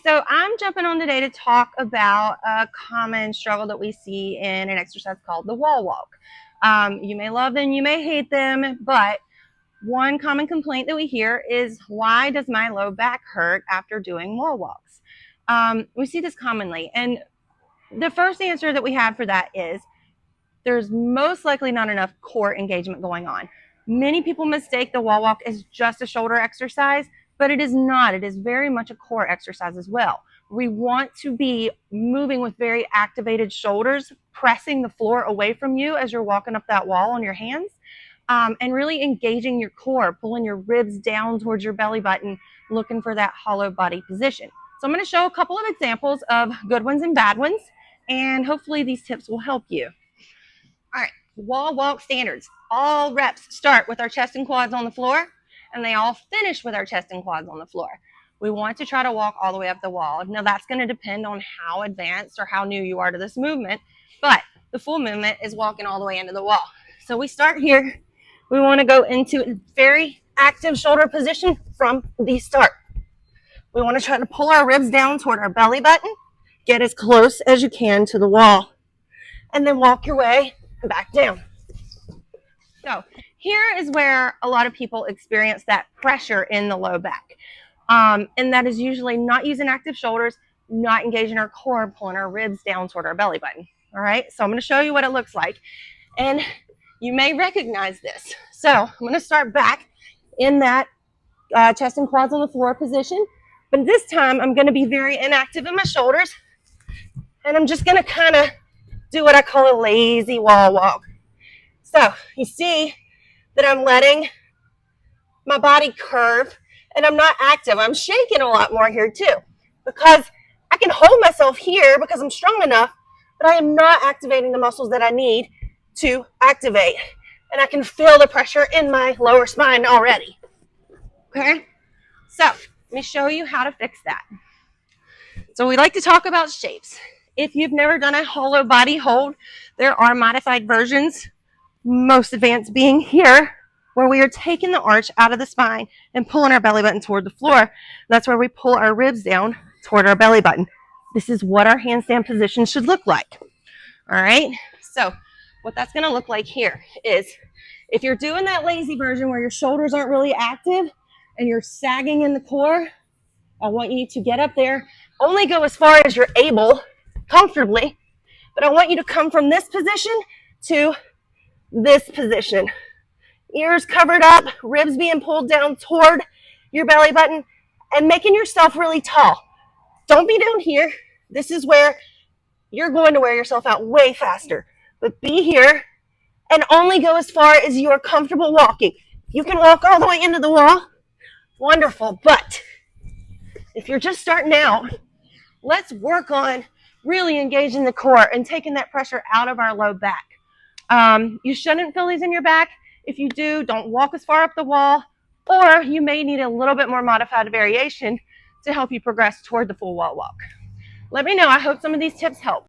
So I'm jumping on today to talk about a common struggle that we see in an exercise called the wall walk. You may love them, you may hate them, but one common complaint that we hear is, why does my low back hurt after doing wall walks? We see this commonly, and the first answer that we have for that is there's most likely not enough core engagement going on. Many people mistake the wall walk as just a shoulder exercise, but it is not. It is very much a core exercise as well. We want to be moving with very activated shoulders, pressing the floor away from you as you're walking up that wall on your hands, and really engaging your core, pulling your ribs down towards your belly button, looking for that hollow body position. So I'm going to show a couple of examples of good ones and bad ones, and hopefully these tips will help you. All right, wall walk standards. All reps start with our chest and quads on the floor, and they all finish with our chest and quads on the floor. We want to try to walk all the way up the wall. Now, that's going to depend on how advanced or how new you are to this movement, but the full movement is walking all the way into the wall. So we start here. We want to go into a very active shoulder position from the start. We want to try to pull our ribs down toward our belly button, get as close as you can to the wall, and then walk your way back down. So here is where a lot of people experience that pressure in the low back. And that is usually not using active shoulders, not engaging our core, pulling our ribs down toward our belly button. All right, so I'm going to show you what it looks like. And you may recognize this. So I'm going to start back in that chest and quads on the floor position. But this time I'm going to be very inactive in my shoulders. And I'm just going to kind of do what I call a lazy wall walk. So you see that I'm letting my body curve, and I'm not active. I'm shaking a lot more here too, because I can hold myself here because I'm strong enough, but I am not activating the muscles that I need to activate. And I can feel the pressure in my lower spine already. Okay, so let me show you how to fix that. So we like to talk about shapes. If you've never done a hollow body hold, there are modified versions, most advanced being here, where we are taking the arch out of the spine and pulling our belly button toward the floor. That's where we pull our ribs down toward our belly button. This is what our handstand position should look like. All right, so what that's going to look like here is, if you're doing that lazy version where your shoulders aren't really active and you're sagging in the core, I want you to get up there, only go as far as you're able comfortably, but I want you to come from this position to this position. Ears covered up, ribs being pulled down toward your belly button, and making yourself really tall. Don't be down here. This is where you're going to wear yourself out way faster. But be here and only go as far as you are comfortable walking. You can walk all the way into the wall. Wonderful. But if you're just starting out, let's work on really engaging the core and taking that pressure out of our low back. You shouldn't feel these in your back. If you do, don't walk as far up the wall, or you may need a little bit more modified variation to help you progress toward the full wall walk. Let me know. I hope some of these tips help.